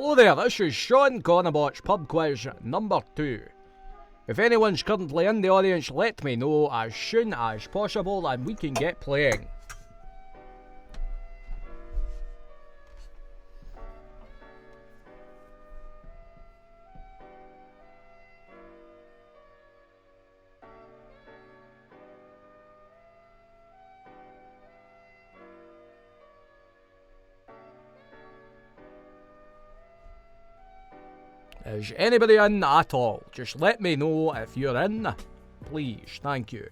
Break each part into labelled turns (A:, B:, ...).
A: Hello there, this is Sean Conobot's pub quiz number 2. If anyone's currently in the audience, let me know as soon as possible and we can get playing. Is anybody in at all? Just let me know if you're in, please. Thank you.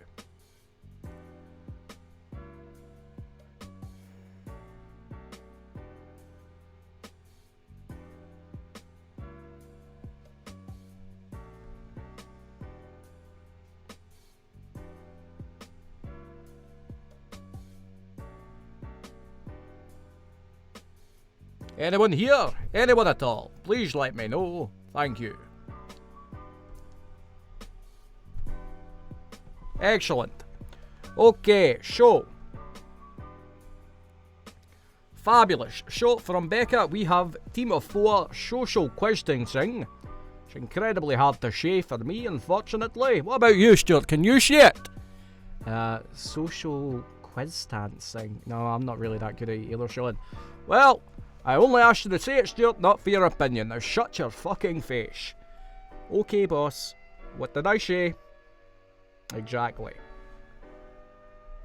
A: Anyone here? Anyone at all? Please let me know. Thank you. Excellent. Okay, so. Fabulous. So, from Becca, we have team of 4 social quiz dancing. It's incredibly hard to say for me, unfortunately. What about you, Stuart? Can you see it? Social quiz dancing. No, I'm not really that good at it either, Sean. Well, I only asked you to say it, Stuart, not for your opinion. Now shut your fucking face. Okay, boss. What did I say? Exactly.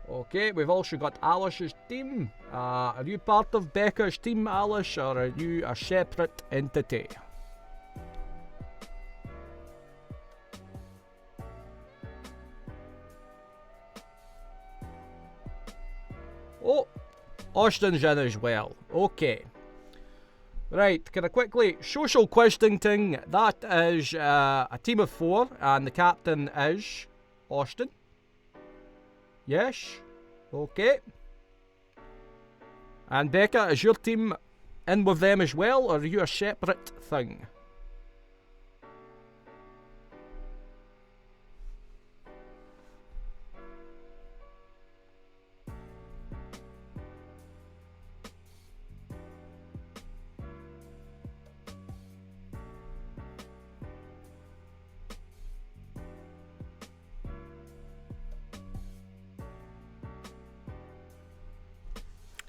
A: Okay, we've also got Alice's team. Are you part of Becca's team, Alice, or are you a separate entity? Oh, Austin's in as well. Okay. Right, can I quickly... Social quiz ting, that is a team of 4, and the captain is... Austin? Yes? Okay. And Becca, is your team in with them as well, or are you a separate thing?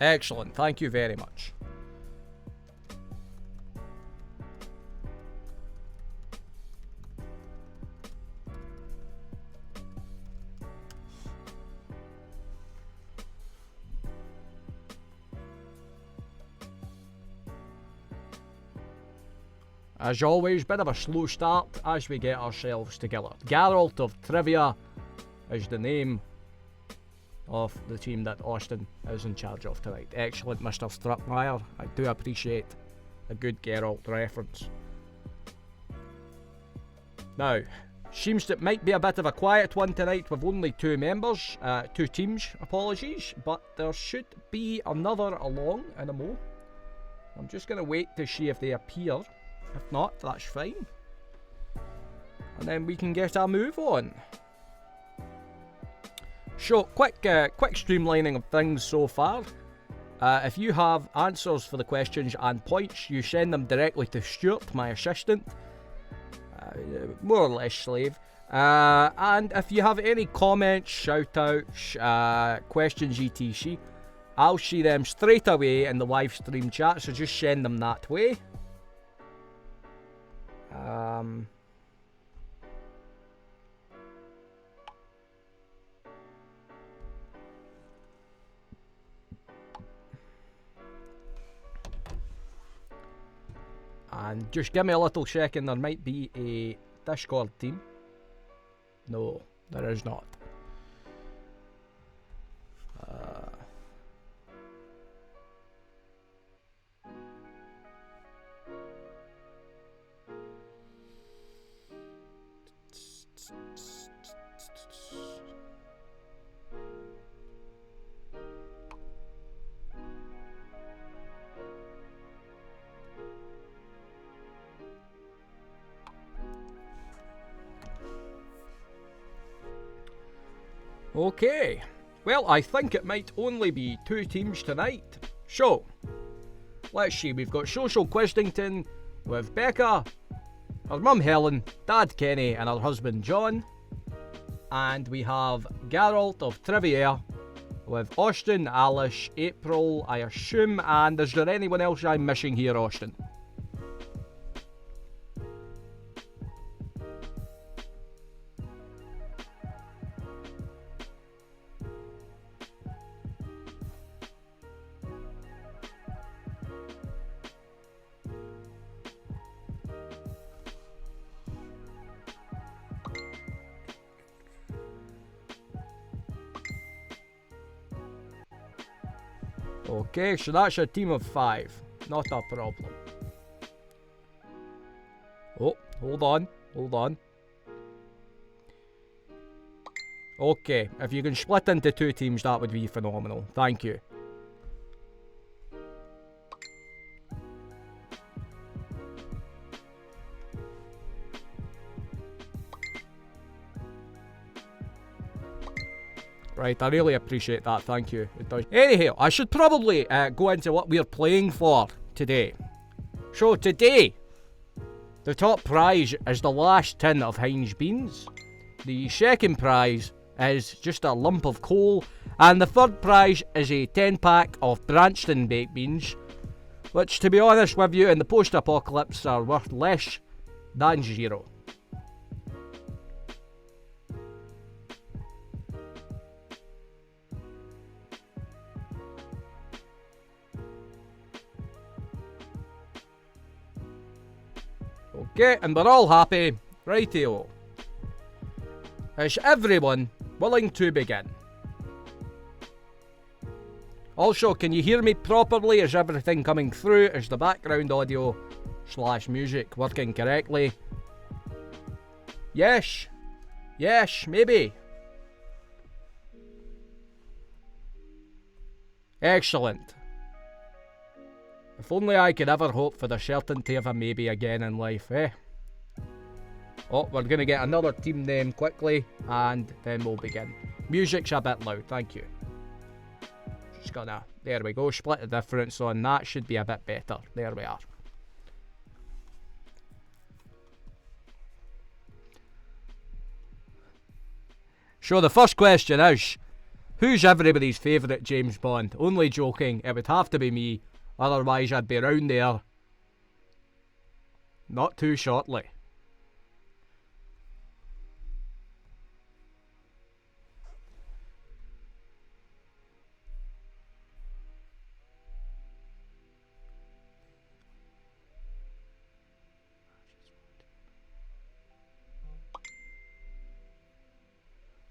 A: Excellent, thank you very much. As always, bit of a slow start as we get ourselves together. Geralt of Trivia is the name of the team that Austin is in charge of tonight. Excellent, Mr. Strutmeyer. I do appreciate a good Geralt reference. Now, seems it might be a bit of a quiet one tonight with only 2 members, 2 teams, apologies, but there should be another along in a mo. I'm just going to wait to see if they appear. If not, that's fine. And then we can get our move on. So, quick streamlining of things so far. If you have answers for the questions and points, you send them directly to Stuart, my assistant. More or less slave. And if you have any comments, shout-outs, questions, etc., I'll see them straight away in the live stream chat, so just send them that way. And just give me a little second, there might be a Discord team. No, there is not. Okay, well, I think it might only be 2 teams tonight. So, let's see, we've got Social Questington with Becca, her mum Helen, Dad Kenny, and her husband John. And we have Geralt of Trivia with Austin, Alice, April, I assume, and is there anyone else I'm missing here, Austin? Okay, so that's a team of 5. Not a problem. Oh, hold on. Okay, if you can split into 2 teams, that would be phenomenal. Thank you. Right, I really appreciate that, thank you. It does. Anyhow, I should probably go into what we're playing for today. So today, the top prize is the last tin of Heinz beans. The second prize is just a lump of coal. And the third prize is a 10-pack of Branston baked beans, which, to be honest with you, in the post-apocalypse are worth less than 0. Okay, and we're all happy. Rightio. Is everyone willing to begin? Also, can you hear me properly? Is everything coming through? Is the background audio / music working correctly? Yes. Yes, maybe. Excellent. If only I could ever hope for the certainty of a maybe again in life, eh? Oh, we're going to get another team name quickly, and then we'll begin. Music's a bit loud, thank you. Just gonna, there we go, split the difference on that, should be a bit better. There we are. So the first question is, who's everybody's favourite James Bond? Only joking, it would have to be me. Otherwise, I'd be around there not too shortly.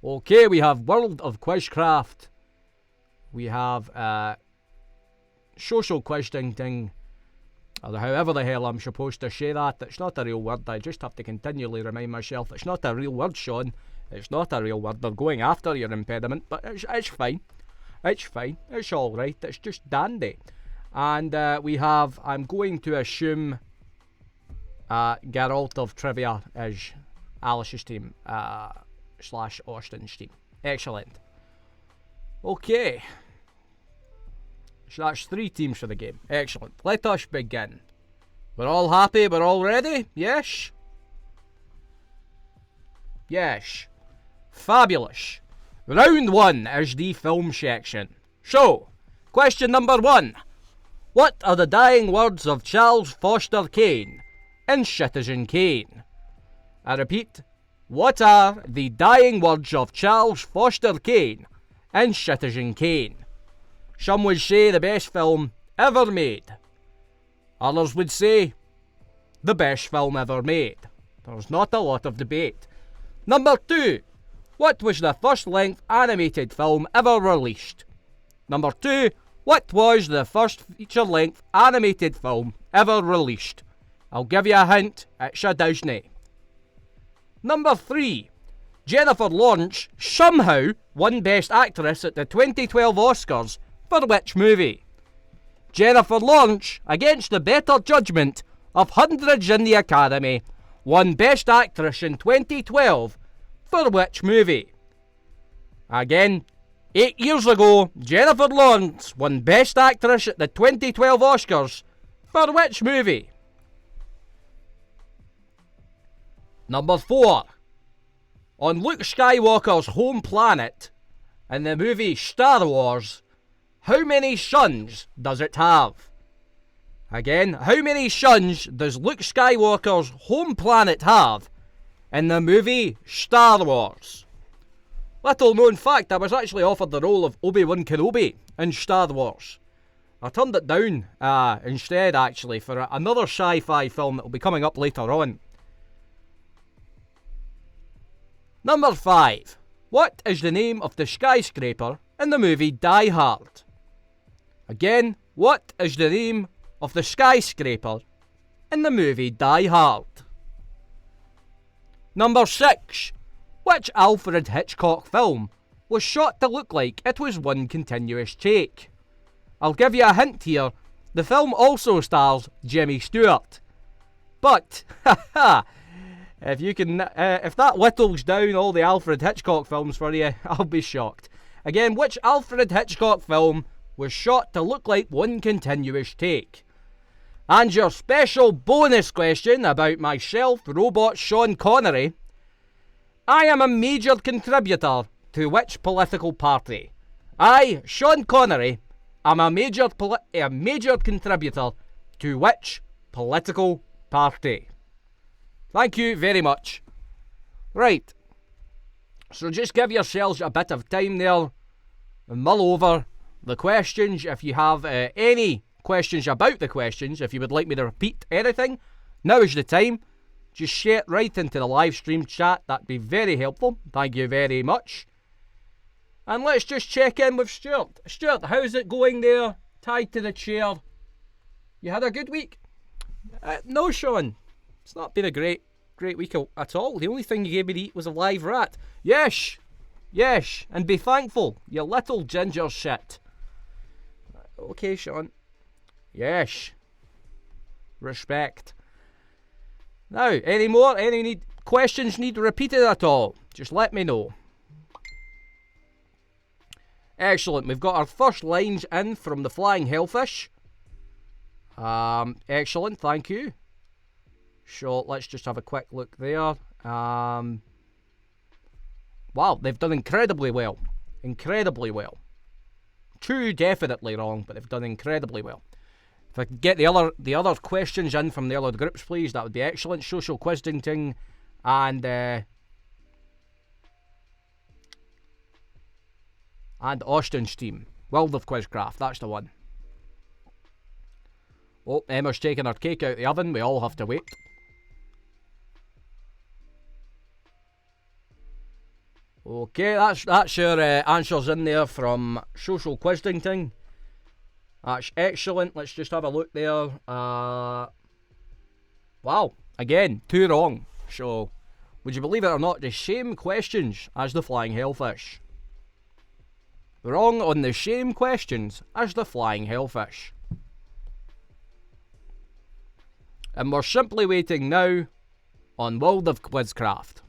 A: Okay, we have World of Quizcraft. We have Social Questing, or however the hell I'm supposed to say that. It's not a real word. I just have to continually remind myself it's not a real word, Sean. It's not a real word. They're going after your impediment, but it's fine. It's fine. It's alright. It's just dandy. And we have, I'm going to assume, Geralt of Trivia is Alice's team, / Austin's team. Excellent. Okay. So that's 3 teams for the game. Excellent. Let us begin. We're all happy? We're all ready? Yes? Yes. Fabulous. Round 1 is the film section. So, question number 1. What are the dying words of Charles Foster Kane in Citizen Kane? I repeat, what are the dying words of Charles Foster Kane in Citizen Kane? Some would say the best film ever made. Others would say the best film ever made. There's not a lot of debate. Number 2. What was the first length animated film ever released? Number 2. What was the first feature length animated film ever released? I'll give you a hint, it's a Disney. Number 3. Jennifer Lawrence somehow won Best Actress at the 2012 Oscars. For which movie? Jennifer Lawrence, against the better judgment of hundreds in the Academy, won Best Actress in 2012. For which movie? Again, 8 years ago, Jennifer Lawrence won Best Actress at the 2012 Oscars. For which movie? Number 4. On Luke Skywalker's home planet, in the movie Star Wars, how many suns does it have? Again, how many suns does Luke Skywalker's home planet have in the movie Star Wars? Little known fact, I was actually offered the role of Obi-Wan Kenobi in Star Wars. I turned it down instead, actually, for another sci-fi film that will be coming up later on. Number 5. What is the name of the skyscraper in the movie Die Hard? Again, what is the name of the skyscraper in the movie Die Hard? Number 6. Which Alfred Hitchcock film was shot to look like it was one continuous take? I'll give you a hint here. The film also stars Jimmy Stewart. But, if that whittles down all the Alfred Hitchcock films for you, I'll be shocked. Again, which Alfred Hitchcock film was shot to look like one continuous take? And your special bonus question about myself, robot Sean Connery. I am a major contributor to which political party? I, Sean Connery, am a major contributor to which political party? Thank you very much. Right, so just give yourselves a bit of time there and mull over the questions. If you have any questions about the questions, if you would like me to repeat anything, now is the time. Just share it right into the live stream chat. That'd be very helpful. Thank you very much. And let's just check in with Stuart. Stuart, how's it going there? Tied to the chair. You had a good week? No, Sean. It's not been a great week at all. The only thing you gave me to eat was a live rat. Yes. Yes. And be thankful, you little ginger shit. Okay, Sean. Yes. Respect. Now, any more? Any questions need repeated at all? Just let me know. Excellent. We've got our first lines in from the Flying Hellfish. Excellent. Thank you. So let's just have a quick look there. Wow, they've done incredibly well. Incredibly well. 2 definitely wrong, but they've done incredibly well. If I could get the other questions in from the other groups, please, that would be excellent. Social Quizdingting and Austin's team. World of Quizcraft, that's the one. Oh, Emma's taking her cake out of the oven. We all have to wait. Okay, that's your answers in there from Social Quizdingting. That's excellent. Let's just have a look there. Wow. Again, 2 wrong. So, would you believe it or not, the same questions as the Flying Hellfish. Wrong on the same questions as the Flying Hellfish. And we're simply waiting now on World of Quizcraft.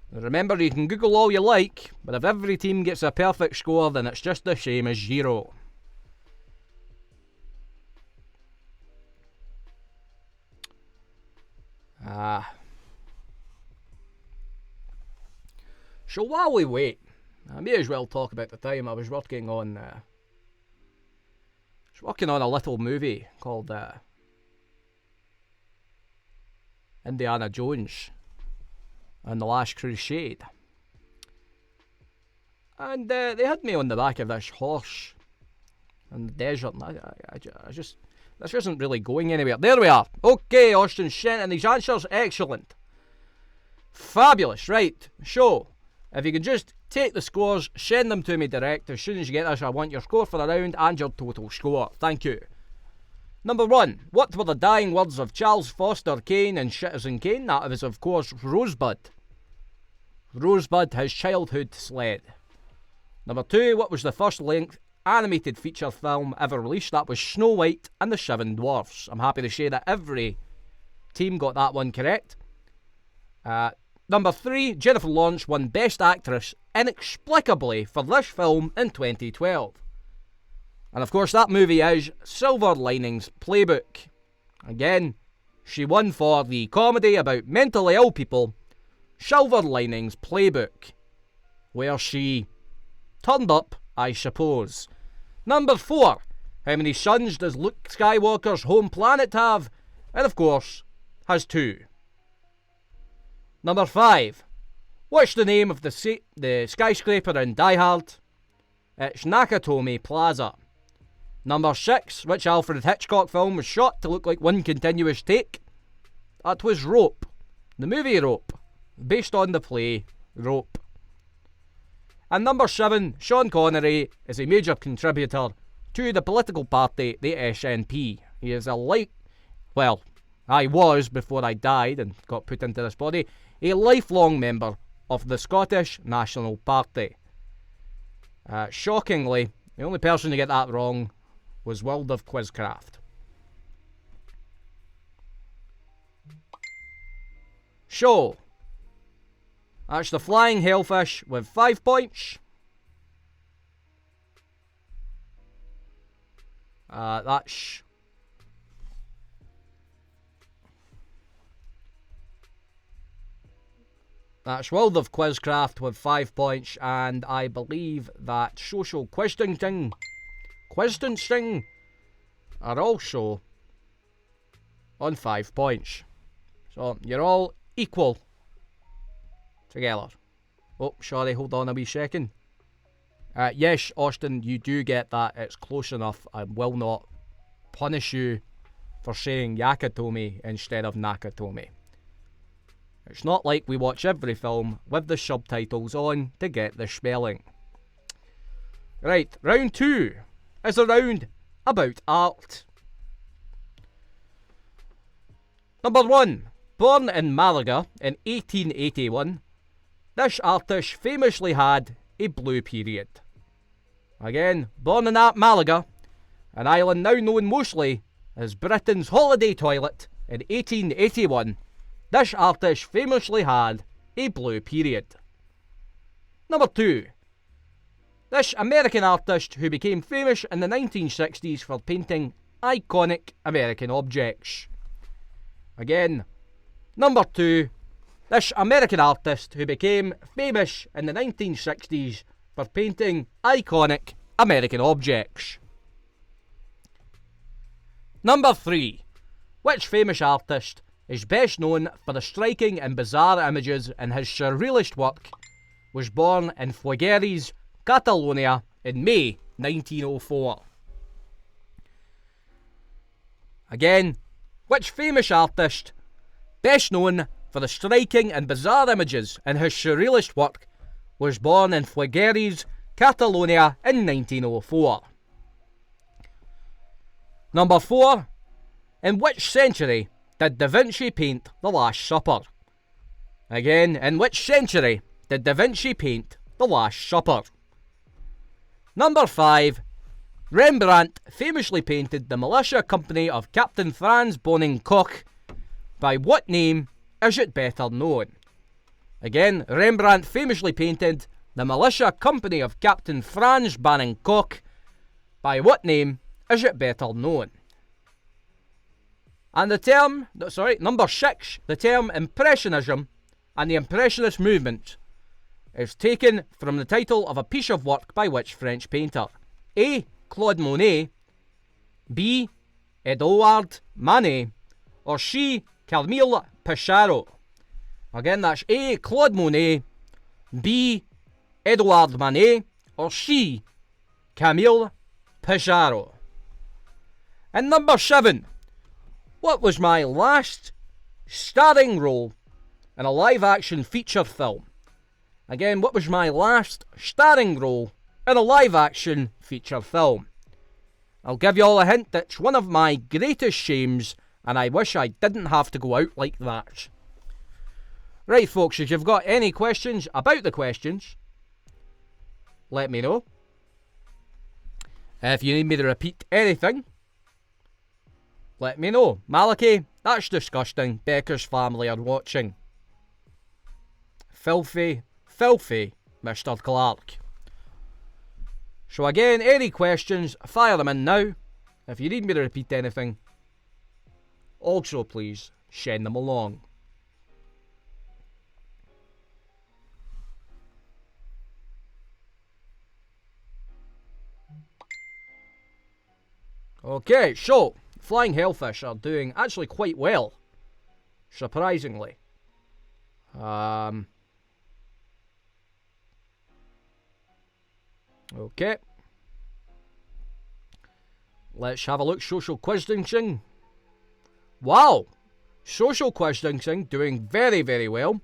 A: Remember, you can Google all you like, but if every team gets a perfect score, then it's just the same as 0. So while we wait, I may as well talk about the time I was working on a little movie called Indiana Jones and the Last Crusade. And they had me on the back of this horse in the desert, and I just... This isn't really going anywhere. There we are. Okay, Austin sent in these answers. Excellent. Fabulous. Right. So, if you can just take the scores, send them to me direct. As soon as you get this, I want your score for the round and your total score. Thank you. Number 1. What were the dying words of Charles Foster Kane in Citizen Kane? That was, of course, Rosebud. Rosebud, his childhood sled. Number 2. What was the first length animated feature film ever released? That was Snow White and the 7 Dwarfs. I'm happy to say that every team got that one correct. Number 3, Jennifer Lawrence won Best Actress inexplicably for this film in 2012. And of course that movie is Silver Linings Playbook. Again, she won for the comedy about mentally ill people, Silver Linings Playbook, where she turned up, I suppose. Number 4. How many suns does Luke Skywalker's home planet have? And of course, has 2. Number 5. What's the name of the skyscraper in Die Hard? It's Nakatomi Plaza. Number 6. Which Alfred Hitchcock film was shot to look like one continuous take? That was Rope. The movie Rope, based on the play Rope. And number 7. Sean Connery is a major contributor to the political party, the SNP. He is I was, before I died and got put into this body, a lifelong member of the Scottish National Party. Shockingly, the only person to get that wrong was World of Quizcraft. So, that's the Flying Hellfish with 5 points. That's World of Quizcraft with 5 points, and I believe that Social Questioning are also on 5 points. So you're all equal together. Oh, sorry, hold on a wee second. Yes, Austin, you do get that. It's close enough. I will not punish you for saying Yakatomi instead of Nakatomi. It's not like we watch every film with the subtitles on to get the spelling. Right, round 2 is a round about art. Number 1. Born in Malaga in 1881, this artist famously had a blue period. Again, born in Malaga, an island now known mostly as Britain's holiday toilet, in 1881, this artist famously had a blue period. Number 2. This American artist who became famous in the 1960s for painting iconic American objects. Again, number 2. This American artist who became famous in the 1960s for painting iconic American objects. Number 3. Which famous artist is best known for the striking and bizarre images in his surrealist work, was born in Figueres, Catalonia in May 1904. Again, which famous artist, best known for the striking and bizarre images in his surrealist work, was born in Figueres, Catalonia in 1904. Number 4. In which century did Da Vinci paint The Last Supper? Again, in which century did Da Vinci paint The Last Supper? Number 5. Rembrandt famously painted the militia company of Captain Frans Boningkoch. By what name is it better known? Again, Rembrandt famously painted the militia company of Captain Frans Boningkoch. By what name is it better known? And number 6, the term Impressionism and the Impressionist movement is taken from the title of a piece of work by which French painter? A. Claude Monet, B. Edouard Manet, or C. Camille Pissarro. Again, that's A. Claude Monet, B. Edouard Manet, or C. Camille Pissarro. And number 7. What was my last starring role in a live-action feature film? Again, what was my last starring role in a live-action feature film? I'll give you all a hint. It's one of my greatest shames, and I wish I didn't have to go out like that. Right, folks, if you've got any questions about the questions, let me know. If you need me to repeat anything, let me know. Malachi, that's disgusting. Becca's family are watching. Filthy, filthy Mr. Clark. So again, any questions, fire them in now. If you need me to repeat anything, also please send them along. Okay, so flying hellfish are doing actually quite well, surprisingly. Okay. Let's have a look. Social quizzing. Wow! Social quizzing doing very, very well.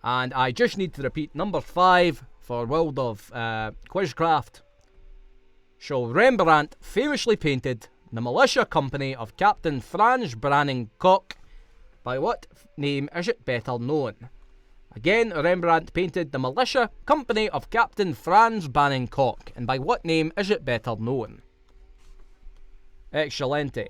A: And I just need to repeat number 5 for World of Quizcraft. So Rembrandt famously painted the militia company of Captain Franz Koch. By what name is it better known? Again, Rembrandt painted the militia company of Captain Franz Koch. And by what name is it better known? Excelente.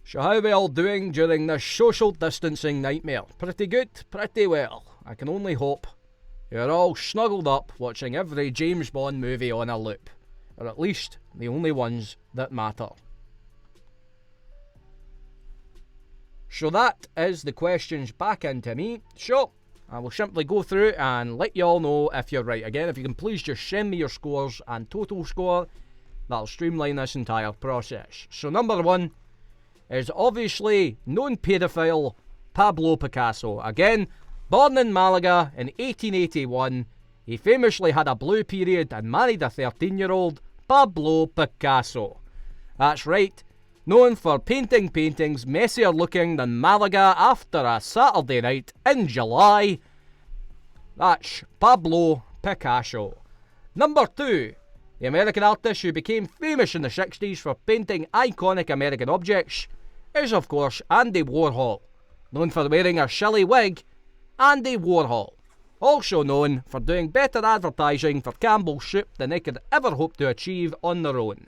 A: So how are we all doing during this social distancing nightmare? Pretty good, pretty well. I can only hope you're all snuggled up watching every James Bond movie on a loop. Or at least the only ones that matter. So that is the questions back into me. So I will simply go through and let you all know if you're right. Again, if you can please just send me your scores and total score. That'll streamline this entire process. So number 1 is obviously known paedophile Pablo Picasso. Again, born in Malaga in 1881, he famously had a blue period and married a 13-year-old, Pablo Picasso. That's right, known for painting paintings messier looking than Malaga after a Saturday night in July. That's Pablo Picasso. Number 2, the American artist who became famous in the 60s for painting iconic American objects is of course Andy Warhol. Known for wearing a shilly wig, Andy Warhol. Also known for doing better advertising for Campbell's soup than they could ever hope to achieve on their own.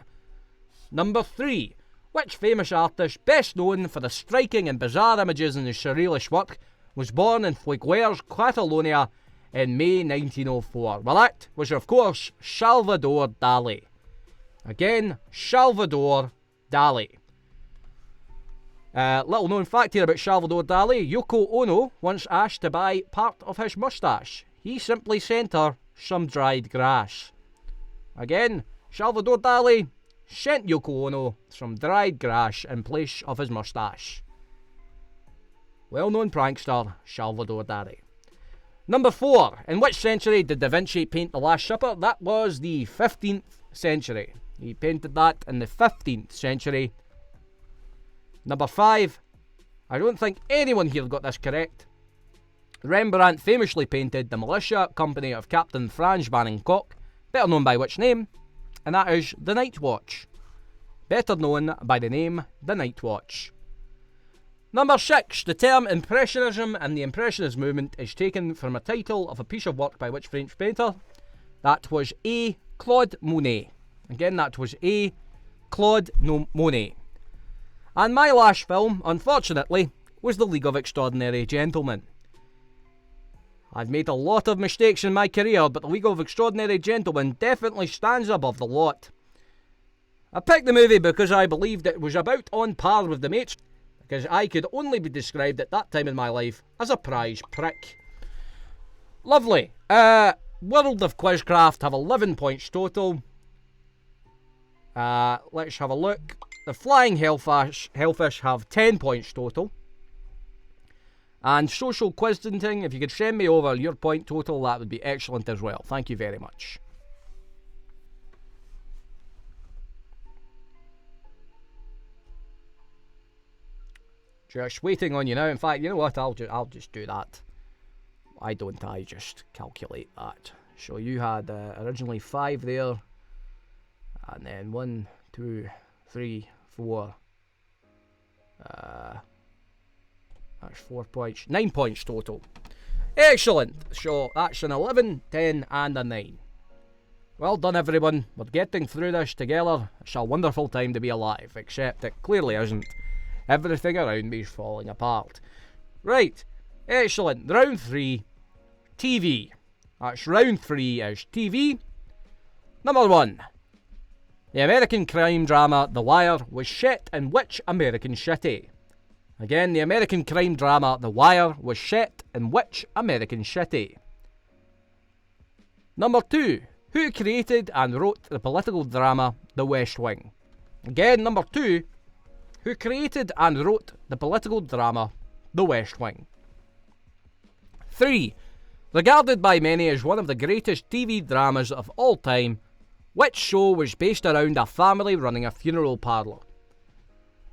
A: Number 3, which famous artist, best known for the striking and bizarre images in his surrealist work, was born in Figueres, Catalonia in May 1904? Well, that was of course Salvador Dali. Again, Salvador Dali. Little known fact here about Salvador Dali, Yoko Ono once asked to buy part of his moustache. He simply sent her some dried grass. Again, Salvador Dali sent Yoko Ono some dried grass in place of his moustache. Well-known prankster, Salvador Dali. Number 4, in which century did Da Vinci paint The Last Supper? That was the 15th century. He painted that in the 15th century. Number 5, I don't think anyone here got this correct. Rembrandt famously painted the militia company of Captain Franz Koch, better known by which name? And that is The Night Watch. Better known by the name The Night Watch. Number 6, the term Impressionism and the Impressionist movement is taken from a title of a piece of work by which French painter? That was A. Claude Monet. Again, that was A. Claude Monet. And my last film, unfortunately, was The League of Extraordinary Gentlemen. I've made a lot of mistakes in my career, but The League of Extraordinary Gentlemen definitely stands above the lot. I picked the movie because I believed it was about on par with The Mates, because I could only be described at that time in my life as a prize prick. Lovely. World of Quizcraft have 11 points total. Let's have a look. The Flying Hellfish have 10 points total. And Social Quizzing, if you could send me over your point total, that would be excellent as well. Thank you very much. Just waiting on you now. In fact, you know what? I'll just do that. Why don't I just calculate that? So you had originally 5 there, and then 1, 2, 3, 4. That's 4 points. 9 points total. Excellent. So that's an 11, 10, and a 9. Well done, everyone. We're getting through this together. It's a wonderful time to be alive, except it clearly isn't. Everything around me is falling apart. Right. Excellent. Round 3, TV. That's round 3 is TV. Number 1. The American crime drama The Wire was set in which American city? Again, the American crime drama The Wire was set in which American city? Number 2. Who created and wrote the political drama The West Wing? Again, number 2. Who created and wrote the political drama The West Wing? 3. Regarded by many as one of the greatest TV dramas of all time, which show was based around a family running a funeral parlour?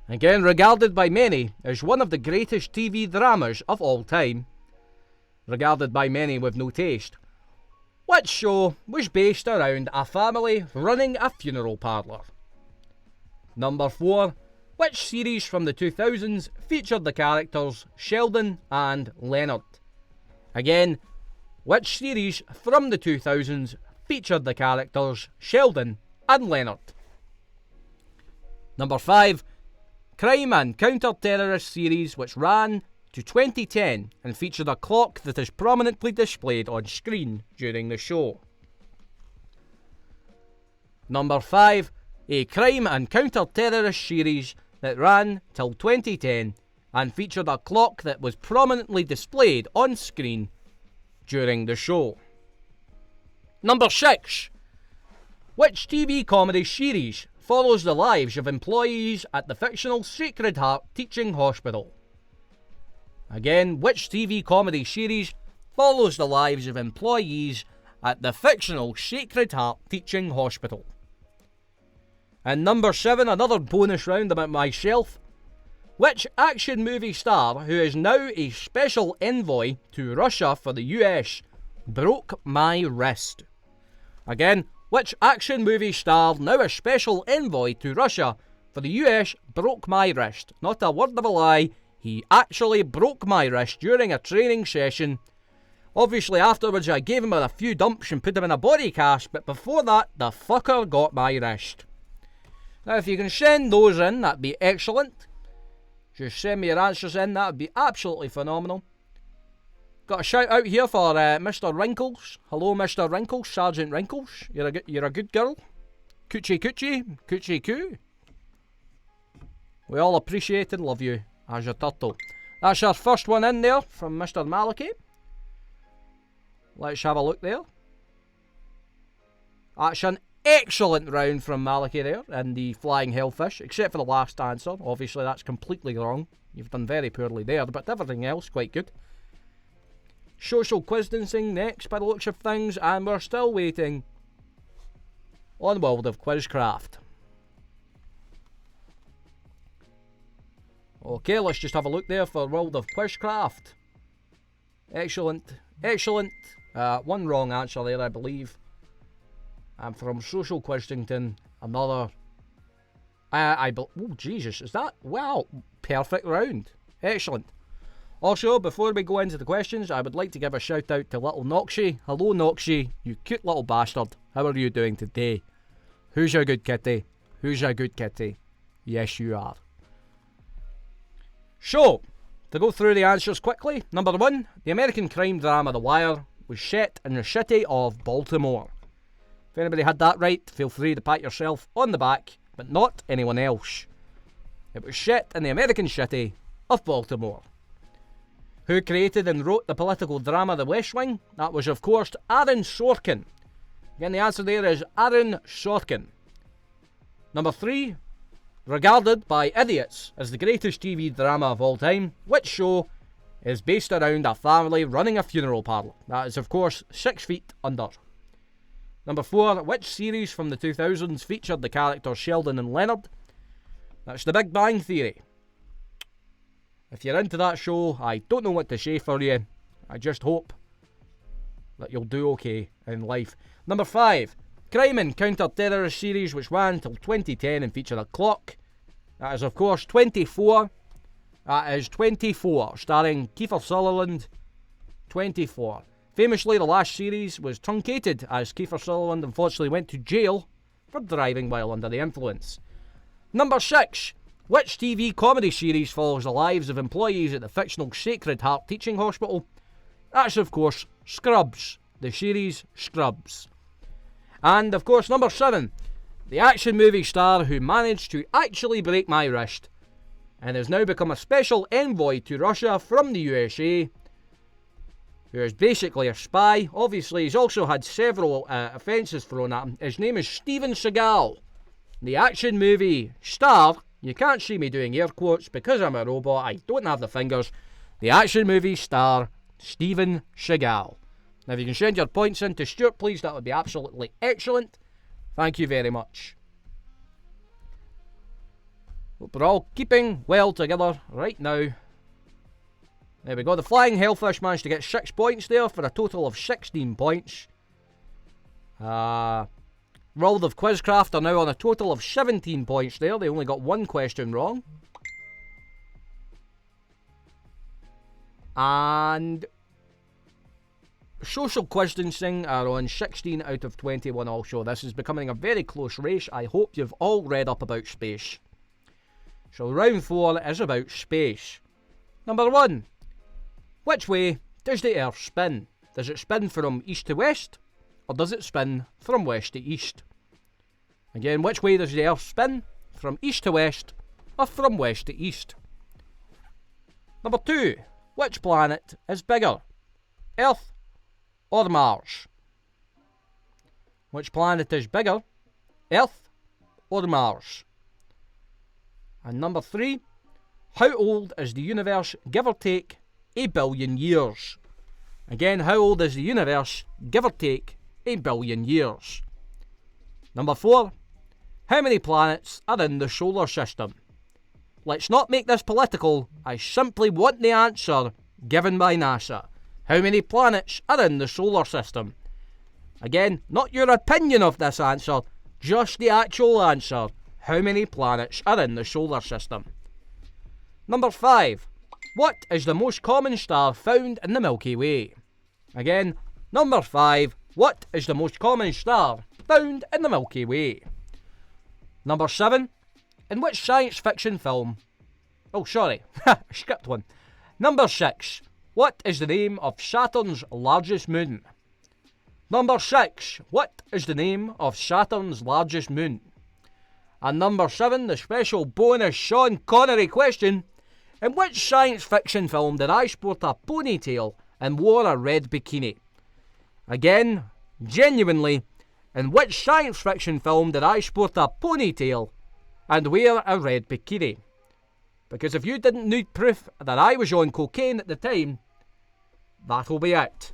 A: Again, regarded by many as one of the greatest TV dramas of all time, regarded by many with no taste, which show was based around a family running a funeral parlour? Number 4. Which series from the 2000s featured the characters Sheldon and Leonard? Again, which series from the 2000s featured the characters Sheldon and Leonard? Number 5. Crime and counter-terrorist series which ran to 2010 and featured a clock that is prominently displayed on screen during the show. Number 5. A crime and counter-terrorist series that ran till 2010 and featured a clock that was prominently displayed on screen during the show. Number 6. Which TV comedy series follows the lives of employees at the fictional Sacred Heart Teaching Hospital? Again, which TV comedy series follows the lives of employees at the fictional Sacred Heart Teaching Hospital? And number 7, another bonus round about myself. Which action movie star, who is now a special envoy to Russia for the US, broke my wrist? Again, which action movie star, now a special envoy to Russia for the US, broke my wrist? Not a word of a lie, he actually broke my wrist during a training session. Obviously afterwards I gave him a few dumps and put him in a body cast, but before that, the fucker got my wrist. Now if you can send those in, that'd be excellent. Just send me your answers in, that would be absolutely phenomenal. Got a shout out here for Mr. Wrinkles. Hello Mr. Wrinkles, Sergeant Wrinkles. You're a good girl. Coochie coochie, coochie coo. We all appreciate and love you as your turtle. That's our first one in there from Mr. Malachi. Let's have a look there. That's an excellent round from Malachi there in the Flying Hellfish, except for the last answer. Obviously that's completely wrong. You've done very poorly there, but everything else quite good. Social quiz-dancing next by the looks of things, and we're still waiting on World of Quizcraft. Okay, let's just have a look there for World of Quizcraft. Excellent, excellent. One wrong answer there, I believe. And from Social Quizington, another. Oh Jesus, is that? Wow, perfect round. Excellent. Also, before we go into the questions, I would like to give a shout out to little Noxie. Hello Noxie, you cute little bastard. How are you doing today? Who's your good kitty? Who's your good kitty? Yes, you are. So, to go through the answers quickly. Number 1, the American crime drama The Wire was set in the city of Baltimore. If anybody had that right, feel free to pat yourself on the back, but not anyone else. It was set in the American city of Baltimore. Who created and wrote the political drama The West Wing? That was, of course, Aaron Sorkin. Again, the answer there is Aaron Sorkin. Number 3, regarded by idiots as the greatest TV drama of all time, which show is based around a family running a funeral parlour? That is, of course, 6 Feet Under. Number 4, which series from the 2000s featured the characters Sheldon and Leonard? That's The Big Bang Theory. If you're into that show, I don't know what to say for you. I just hope that you'll do okay in life. Number 5, crime and counter-terrorist series which ran till 2010 and featured a clock. That is, of course, 24. That is 24, starring Kiefer Sutherland. 24. Famously, the last series was truncated as Kiefer Sutherland unfortunately went to jail for driving while under the influence. Number 6, Which TV comedy series follows the lives of employees at the fictional Sacred Heart Teaching Hospital? That's, of course, Scrubs. The series Scrubs. And, of course, number 7. The action movie star who managed to actually break my wrist and has now become a special envoy to Russia from the USA, who is basically a spy. Obviously, he's also had several offences thrown at him. His name is Steven Seagal. The action movie star, you can't see me doing air quotes because I'm a robot, I don't have the fingers. The action movie star, Steven Seagal. Now, if you can send your points in to Stuart, please, that would be absolutely excellent. Thank you very much. Hope we're all keeping well together right now. There we go. The Flying Hellfish managed to get 6 points there for a total of 16 points. World of Quizcraft are now on a total of 17 points there. They only got 1 question wrong. And Social Quiz-Dancing are on 16 out of 21 also. This is becoming a very close race. I hope you've all read up about space. So round 4 is about space. Number 1. Which way does the Earth spin? Does it spin from east to west? Or does it spin from west to east? Again, which way does the Earth spin? From east to west or from west to east? Number 2. Which planet is bigger? Earth or Mars? Which planet is bigger? Earth or Mars? And number 3. How old is the universe, give or take, a billion years? Again, how old is the universe, give or take, a billion years? Number 4. How many planets are in the solar system? Let's not make this political. I simply want the answer given by NASA. How many planets are in the solar system? Again, not your opinion of this answer, just the actual answer. How many planets are in the solar system? Number 5. What is the most common star found in the Milky Way? Again, number 5. What is the most common star found in the Milky Way? Number 7. In which science fiction film... Oh, sorry, I skipped one. Number 6. What is the name of Saturn's largest moon? Number 6. What is the name of Saturn's largest moon? And number 7, the special bonus Sean Connery question. In which science fiction film did I sport a ponytail and wore a red bikini? Again, genuinely, in which science fiction film did I sport a ponytail and wear a red bikini? Because if you didn't need proof that I was on cocaine at the time, that'll be it.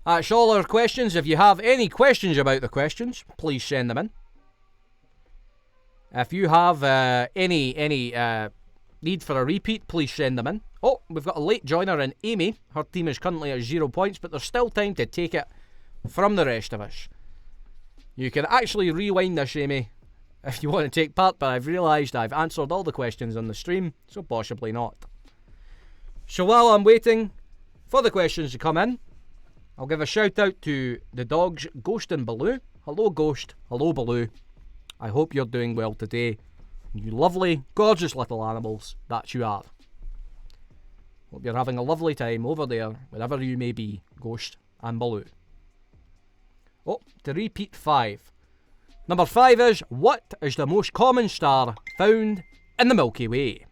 A: That's all our questions. If you have any questions about the questions, please send them in. If you have any need for a repeat, please send them in. Oh, we've got a late joiner in Amy. Her team is currently at 0 points, but there's still time to take it from the rest of us. You can actually rewind this, Amy, if you want to take part, but I've realised I've answered all the questions on the stream, so possibly not. So while I'm waiting for the questions to come in, I'll give a shout out to the dogs Ghost and Baloo. Hello Ghost, hello Baloo. I hope you're doing well today. You lovely, gorgeous little animals that you are. Hope you're having a lovely time over there, wherever you may be, Ghost and Baloo. Oh, to repeat 5. Number 5 is, what is the most common star found in the Milky Way?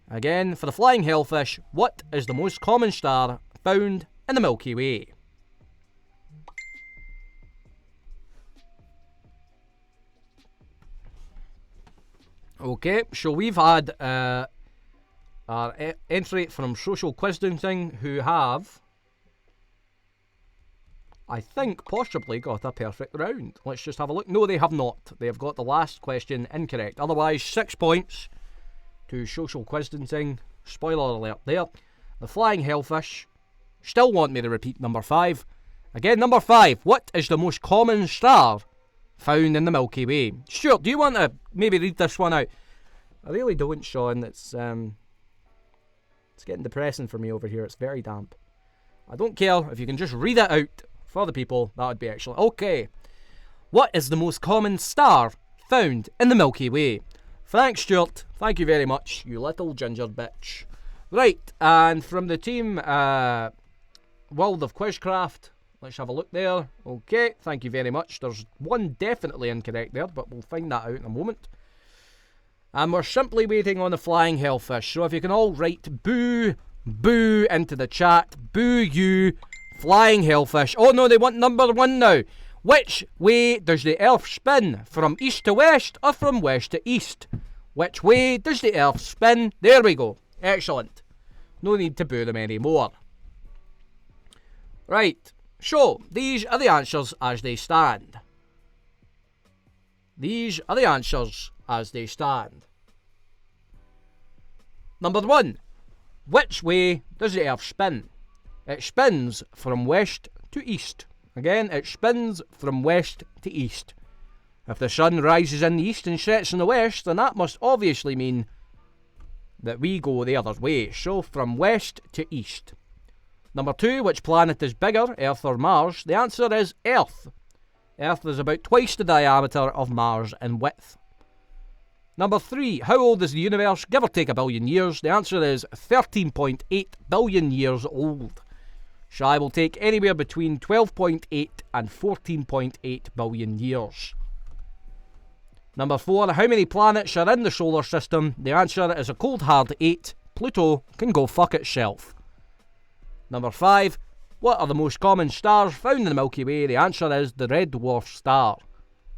A: Again, for the Flying Hellfish, what is the most common star found in the Milky Way? Okay, so we've had our entry from Social Quiz-Dancing, who have, I think, possibly got a perfect round. Let's just have a look. No, they have not. They have got the last question incorrect. Otherwise, 6 points to Social Quiz-Dancing. Spoiler alert there. The Flying Hellfish still want me to repeat number 5. Again, number 5. What is the most common star found in the Milky Way? Stuart, do you want to maybe read this one out? I really don't, Sean. It's getting depressing for me over here. It's very damp. I don't care. If you can just read it out for the people, that would be excellent. Okay. What is the most common star found in the Milky Way? Thanks, Stuart. Thank you very much, you little ginger bitch. Right, and from the team World of Quizcraft, let's have a look there. Okay, thank you very much. There's one definitely incorrect there, but we'll find that out in a moment. And we're simply waiting on the flying hellfish. So if you can all write boo, boo into the chat. Boo you, flying hellfish. Oh no, they want number one now. Which way does the earth spin? From east to west or from west to east? Which way does the earth spin? There we go. Excellent. No need to boo them anymore. Right. So, these are the answers as they stand. These are the answers as they stand. Number 1. Which way does the earth spin? It spins from west to east. Again, it spins from west to east. If the sun rises in the east and sets in the west, then that must obviously mean that we go the other way. So, from west to east. Number 2, which planet is bigger, Earth or Mars? The answer is Earth. Earth is about twice the diameter of Mars in width. Number 3, how old is the universe? Give or take a billion years. The answer is 13.8 billion years old. So I will take anywhere between 12.8 and 14.8 billion years. Number 4, how many planets are in the solar system? The answer is a cold hard 8. Pluto can go fuck itself. Number 5, what are the most common stars found in the Milky Way? The answer is the red dwarf star.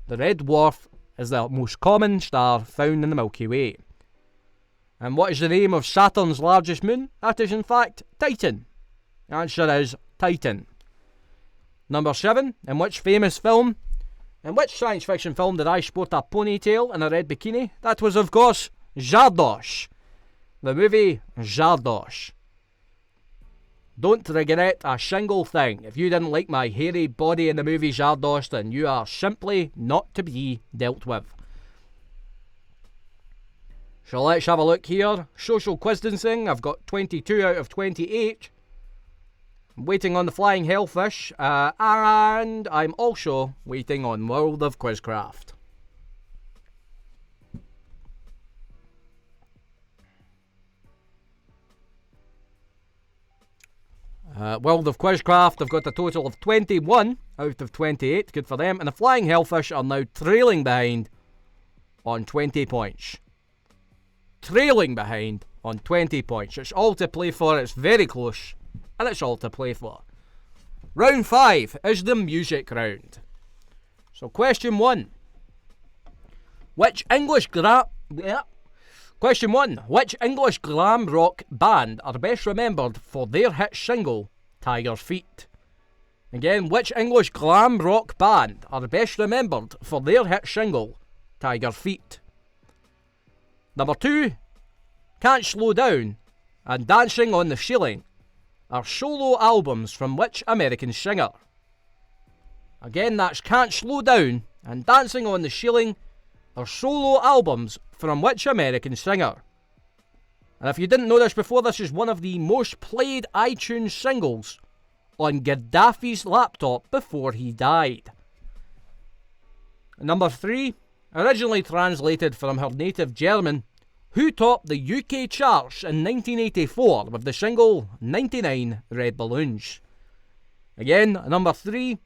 A: The red dwarf is the most common star found in the Milky Way. And what is the name of Saturn's largest moon? That is in fact Titan. The answer is Titan. Number 7, in which science fiction film did I sport a ponytail and a red bikini? That was, of course, Zardoz. The movie Zardoz. Don't regret a single thing. If you didn't like my hairy body in the movie Zardoz, then you are simply not to be dealt with. So let's have a look here. Social distancing, I've got 22 out of 28. I'm waiting on the flying hellfish, and I'm also waiting on World of Quizcraft. World of Quizcraft, I've got a total of 21 out of 28, good for them, and the Flying Hellfish are now trailing behind on 20 points. Trailing behind on 20 points. It's all to play for, it's very close, and it's all to play for. Round 5 is the music round. So question 1. Question 1. Which English glam rock band are best remembered for their hit single, Tiger's Feet? Again, which English glam rock band are best remembered for their hit single, Tiger's Feet? Number 2. Can't Slow Down and Dancing on the Ceiling are solo albums from which American singer? Again, that's Can't Slow Down and Dancing on the Ceiling are solo albums from which American singer? And if you didn't know this before, this is one of the most played iTunes singles on Gaddafi's laptop before he died. Number 3, originally translated from her native German, who topped the UK charts in 1984 with the single 99 Red Balloons? Again, number 3,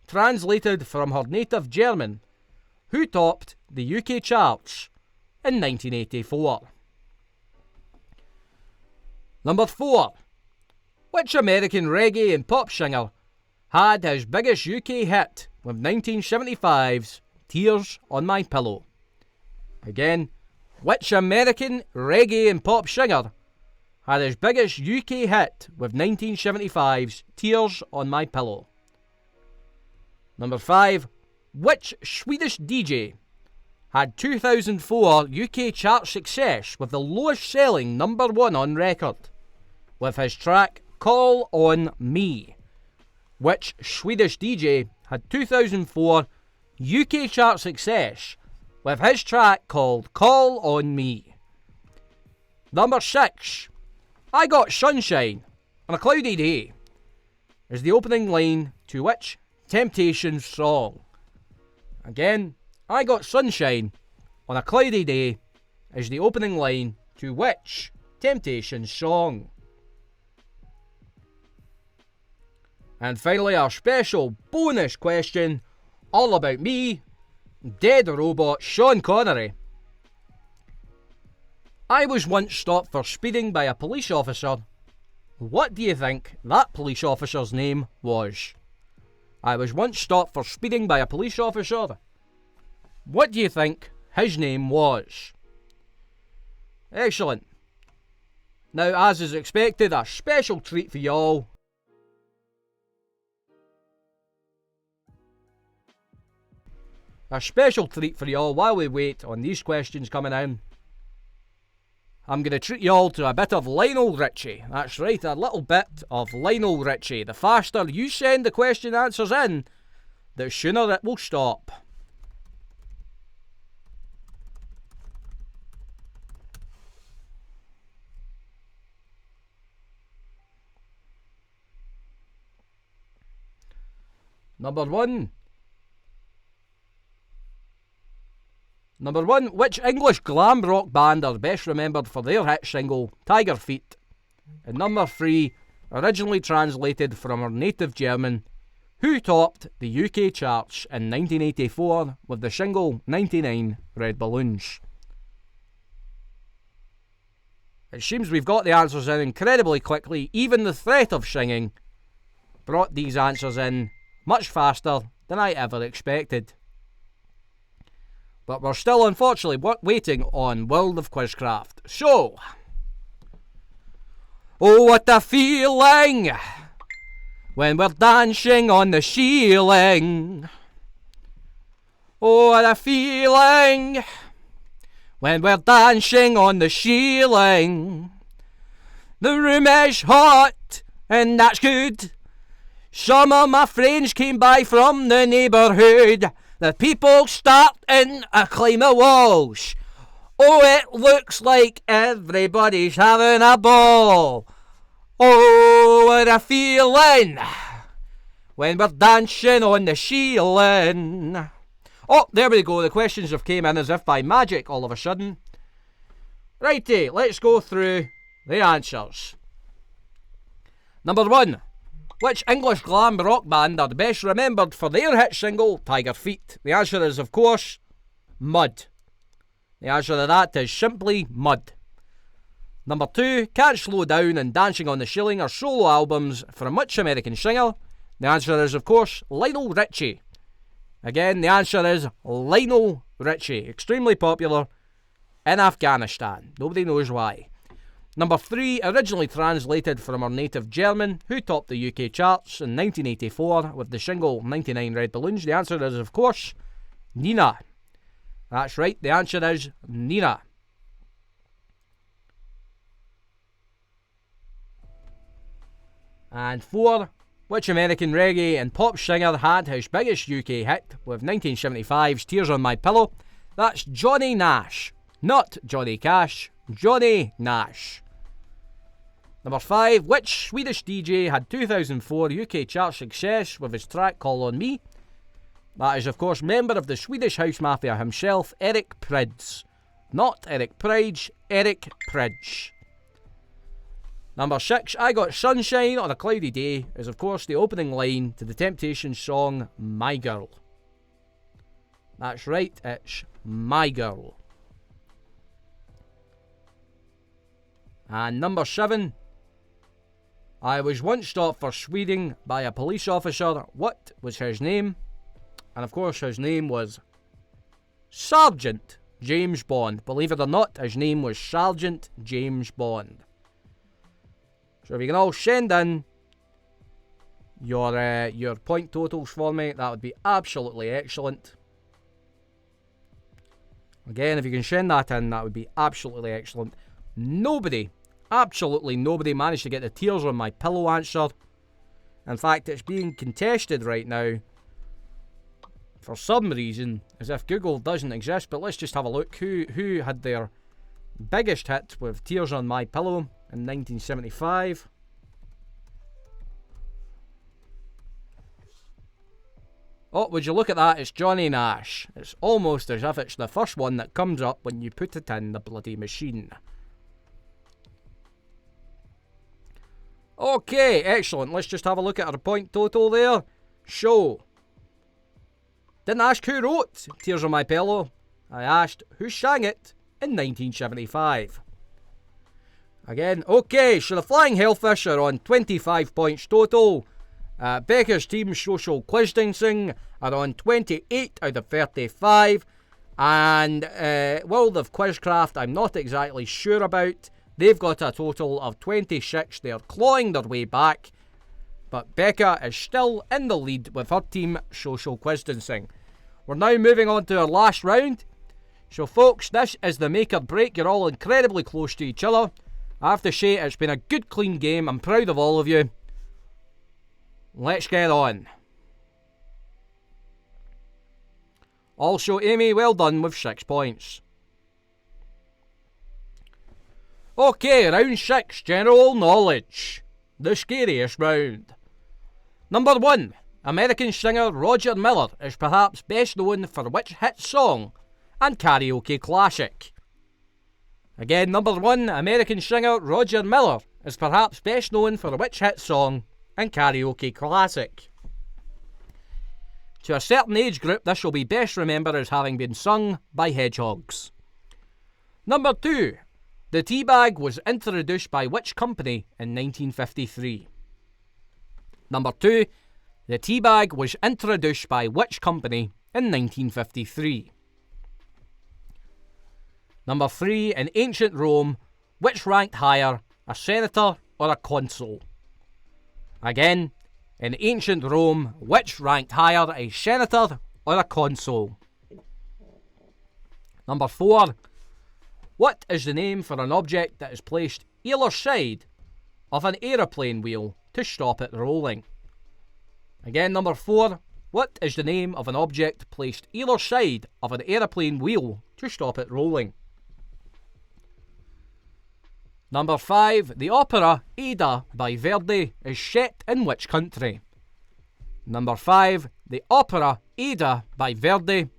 A: translated from her native German, who topped the UK charts in 1984. Number 4. Which American reggae and pop singer had his biggest UK hit with 1975's Tears on My Pillow? Again, which American reggae and pop singer had his biggest UK hit with 1975's Tears on My Pillow? Number 5. Which Swedish DJ had 2004 UK chart success with the lowest selling number 1 on record with his track Call On Me? Which Swedish DJ had 2004 UK chart success with his track called Call On Me? Number 6. I Got Sunshine on a Cloudy Day is the opening line to which Temptations song? Again, I got sunshine on a cloudy day is the opening line to which Temptations song? And finally, our special bonus question, all about me, dead robot Sean Connery. I was once stopped for speeding by a police officer. What do you think that police officer's name was? I was once stopped for speeding by a police officer. What do you think his name was? Excellent. Now, as is expected, a special treat for y'all. A special treat for y'all while we wait on these questions coming in. I'm going to treat y'all to a bit of Lionel Richie. That's right, a little bit of Lionel Richie. The faster you send the question answers in, the sooner it will stop. Number one, which English glam rock band are best remembered for their hit single, Tiger Feet? And number 3, originally translated from her native German, who topped the UK charts in 1984 with the single 99 Red Balloons? It seems we've got the answers in incredibly quickly. Even the threat of singing brought these answers in much faster than I ever expected. But we're still, unfortunately, waiting on World of Quizcraft. So, oh, what a feeling when we're dancing on the ceiling. Oh, what a feeling when we're dancing on the ceiling. The room is hot, and that's good. Some of my friends came by from the neighbourhood. The people starting to climb the walls. Oh, it looks like everybody's having a ball. Oh, what a feeling when we're dancing on the ceiling. Oh, there we go. The questions have came in as if by magic all of a sudden. Righty, let's go through the answers. Number 1. Which English glam rock band are best remembered for their hit single, Tiger Feet? The answer is, of course, Mud. The answer to that is simply Mud. Number 2, Can't Slow Down and Dancing on the Ceiling are solo albums from which American singer? The answer is, of course, Lionel Richie. Again, the answer is Lionel Richie. Extremely popular in Afghanistan. Nobody knows why. Number 3, originally translated from her native German, who topped the UK charts in 1984 with the single 99 Red Balloons? The answer is, of course, Nina. That's right, the answer is Nina. And 4, which American reggae and pop singer had his biggest UK hit with 1975's Tears on My Pillow? That's Johnny Nash. Not Johnny Cash, Johnny Nash. Number 5, which Swedish DJ had 2004 UK chart success with his track Call On Me? That is, of course, member of the Swedish House Mafia himself, Eric Prydz. Not Eric Prydz, Eric Prydz. Number 6, I Got Sunshine on a Cloudy Day is, of course, the opening line to the Temptations song My Girl. That's right, it's My Girl. And number 7, I was once stopped for speeding by a police officer. What was his name? And of course his name was Sergeant James Bond. Believe it or not, his name was Sergeant James Bond. So if you can all send in your point totals for me, that would be absolutely excellent. Again, if you can send that in, that would be absolutely excellent. Absolutely nobody managed to get the Tears on My Pillow answer. In fact, it's being contested right now for some reason, as if Google doesn't exist. But let's just have a look. Who had their biggest hit with Tears on My Pillow in 1975? Oh, would you look at that? It's Johnny Nash. It's almost as if it's the first one that comes up when you put it in the bloody machine. Okay, excellent. Let's just have a look at our point total there. So, didn't ask who wrote Tears on My Pillow. I asked who sang it in 1975. Again, okay, so the Flying Hellfish are on 25 points total. Becca's team Social Quiz Dancing are on 28 out of 35. And World of Quizcraft, I'm not exactly sure about. They've got a total of 26. They're clawing their way back. But Becca is still in the lead with her team Social Quiz Dancing. We're now moving on to our last round. So folks, this is the make or break. You're all incredibly close to each other. I have to say, it's been a good, clean game. I'm proud of all of you. Let's get on. Also, Amy, well done with 6 points. Okay, round 6, general knowledge. The scariest round. Number 1, American singer Roger Miller is perhaps best known for which hit song and karaoke classic? Again, number 1, American singer Roger Miller is perhaps best known for which hit song and karaoke classic? To a certain age group, this will be best remembered as having been sung by hedgehogs. Number 2, the tea bag was introduced by which company in 1953? Number 2, the tea bag was introduced by which company in 1953? Number 3, in ancient Rome, which ranked higher, a senator or a consul? Again, in ancient Rome, which ranked higher, a senator or a consul? Number 4, what is the name for an object that is placed either side of an aeroplane wheel to stop it rolling? Again, number 4, what is the name of an object placed either side of an aeroplane wheel to stop it rolling? Number 5, the opera Aida by Verdi is set in which country? Number 5, the opera Aida by Verdi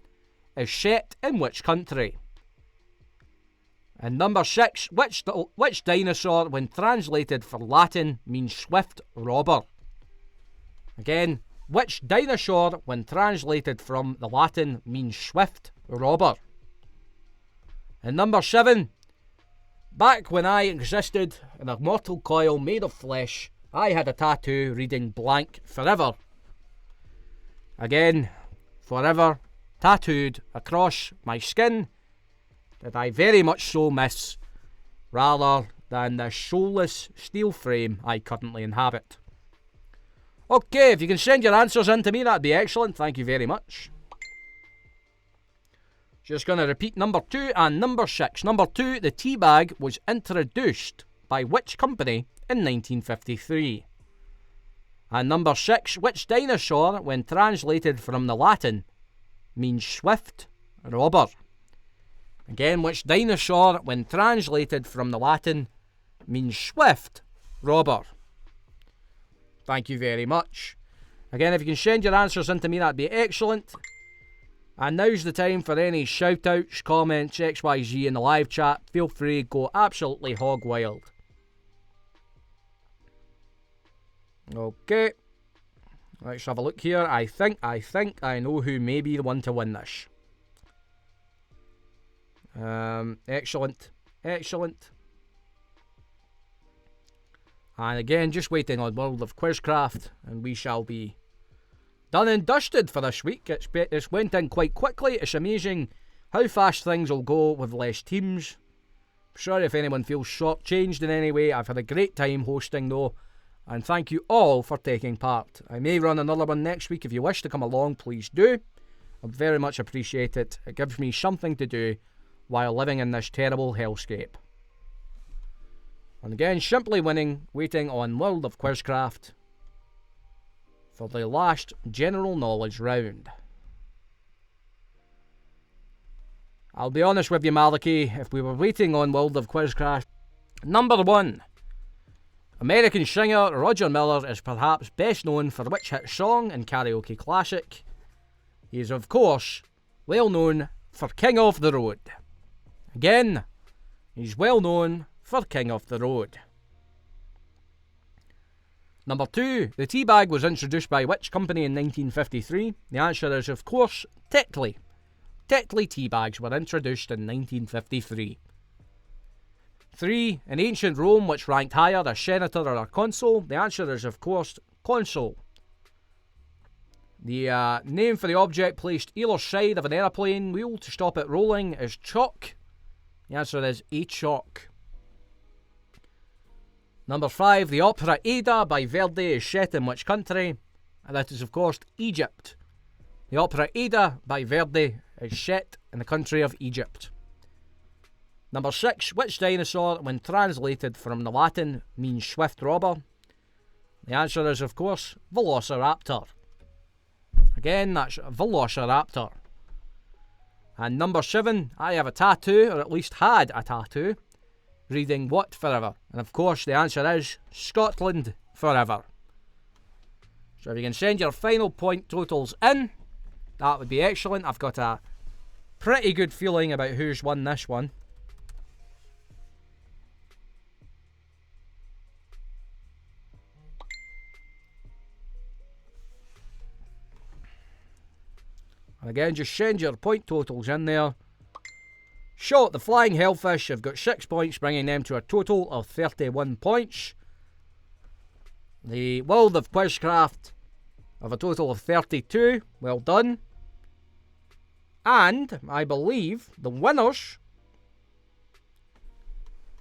A: is set in which country? And number 6, which dinosaur, when translated for Latin, means swift robber? Again, which dinosaur, when translated from the Latin, means swift robber? And number 7, back when I existed in a mortal coil made of flesh, I had a tattoo reading blank forever. Again, forever tattooed across my skin that I very much so miss, rather than the soulless steel frame I currently inhabit. Okay, if you can send your answers in to me, that'd be excellent. Thank you very much. Just going to repeat number 2 and number 6. Number 2, the tea bag was introduced by which company in 1953? And number 6, which dinosaur, when translated from the Latin, means swift robber? Again, which dinosaur, when translated from the Latin, means swift robber? Thank you very much. Again, if you can send your answers in to me, that'd be excellent. And now's the time for any shout-outs, comments, XYZ in the live chat. Feel free, go absolutely hog wild. Okay. Let's have a look here. I think I know who may be the one to win this. Excellent. Excellent. And again, just waiting on World of Quizcraft, and we shall be done and dusted for this week. It's went in quite quickly. It's amazing how fast things will go with less teams. Sorry if anyone feels shortchanged in any way. I've had a great time hosting though, and thank you all for taking part. I may run another one next week. If you wish to come along, please do. I very much appreciate it. It gives me something to do while living in this terrible hellscape. And again, simply winning, waiting on World of Quizcraft for the last general knowledge round. I'll be honest with you, Maliki, if we were waiting on World of Quizcraft, number 1, American singer Roger Miller is perhaps best known for which hit song and karaoke classic? He is, of course, well known for King of the Road. Again, he's well known for King of the Road. Number 2, the tea bag was introduced by which company in 1953? The answer is, of course, Tetley. Tetley tea bags were introduced in 1953. 3, in ancient Rome, which ranked higher, a senator or a consul? The answer is, of course, consul. The name for the object placed either side of an aeroplane wheel to stop it rolling is chock. The answer is a chock. Number 5, the opera Aida by Verdi is set in which country? And that is, of course, Egypt. The opera Aida by Verdi is set in the country of Egypt. Number 6, which dinosaur, when translated from the Latin, means swift robber? The answer is, of course, Velociraptor. Again, that's Velociraptor. And number 7, I have a tattoo, or at least had a tattoo, reading what forever? And of course, the answer is Scotland forever. So if you can send your final point totals in, that would be excellent. I've got a pretty good feeling about who's won this one. And again, just send your point totals in there. Shot the Flying Hellfish have got 6 points, bringing them to a total of 31 points. The World of Quizcraft have a total of 32. Well done. And I believe the winners,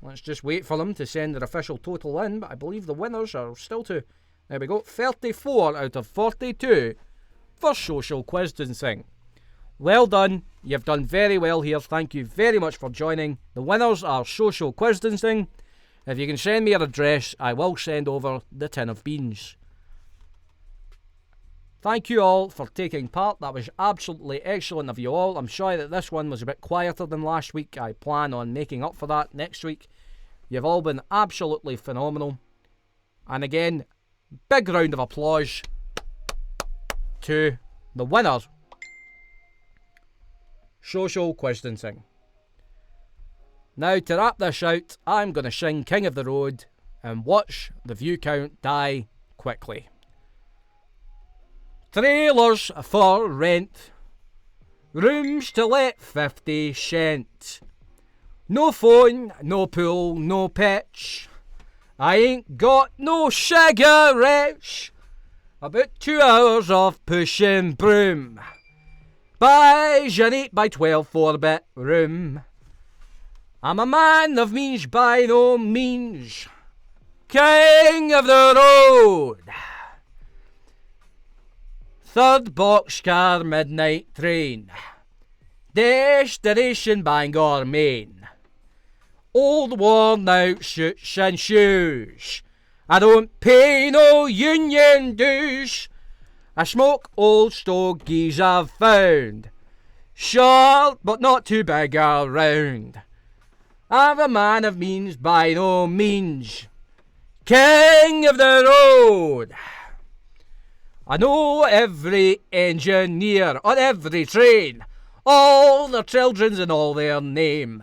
A: let's just wait for them to send their official total in, but I believe the winners are still to, there we go, 34 out of 42 for Social Quiz-Dancing. Well done. You've done very well here. Thank you very much for joining. The winners are Social Quiz-Dancing. If you can send me your address, I will send over the tin of beans. Thank you all for taking part. That was absolutely excellent of you all. I'm sorry that this one was a bit quieter than last week. I plan on making up for that next week. You've all been absolutely phenomenal. And again, big round of applause to the winner, Social Quiz-Dancing. Now, to wrap this out, I'm going to sing King of the Road and watch the view count die quickly. Trailers for rent, rooms to let 50 cent. No phone, no pool, no pitch. I ain't got no cigarettes. About 2 hours of pushing broom. Buys an 8x12 4-bit room. I'm a man of means by no means. King of the road. Third boxcar midnight train. Destination Bangor, Maine. Old worn out suits and shoes. I don't pay no union dues. I smoke old stogies I've found. Short but not too big around. I'm a man of means by no means. King of the road. I know every engineer on every train, all their children's and all their name,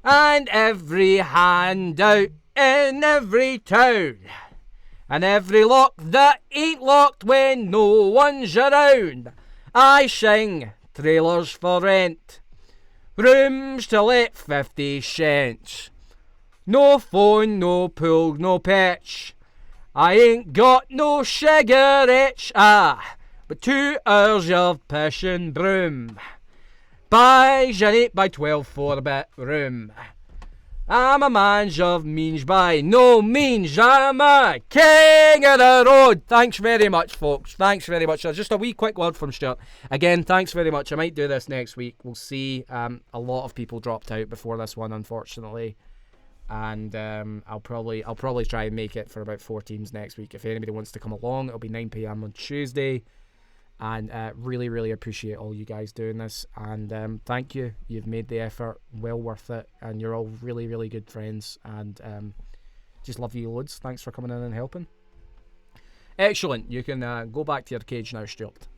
A: and every handout in every town, and every lock that ain't locked when no one's around. I sing trailers for rent, rooms to let 50 cents. No phone, no pool, no pitch. I ain't got no cigarettes, but 2 hours of pushing broom. Buys an 8x12 4-bit room. I'm a man of means by no means. I'm a king of the road. Thanks very much, folks. Thanks very much. Just a wee quick word from Stuart. Again, thanks very much. I might do this next week. We'll see. A lot of people dropped out before this one, unfortunately. And I'll probably try and make it for about 4 teams next week. If anybody wants to come along, it'll be 9 PM on Tuesday. And really, really appreciate all you guys doing this. And thank you. You've made the effort well worth it. And you're all really, really good friends. And just love you loads. Thanks for coming in and helping. Excellent. You can go back to your cage now, Stuart.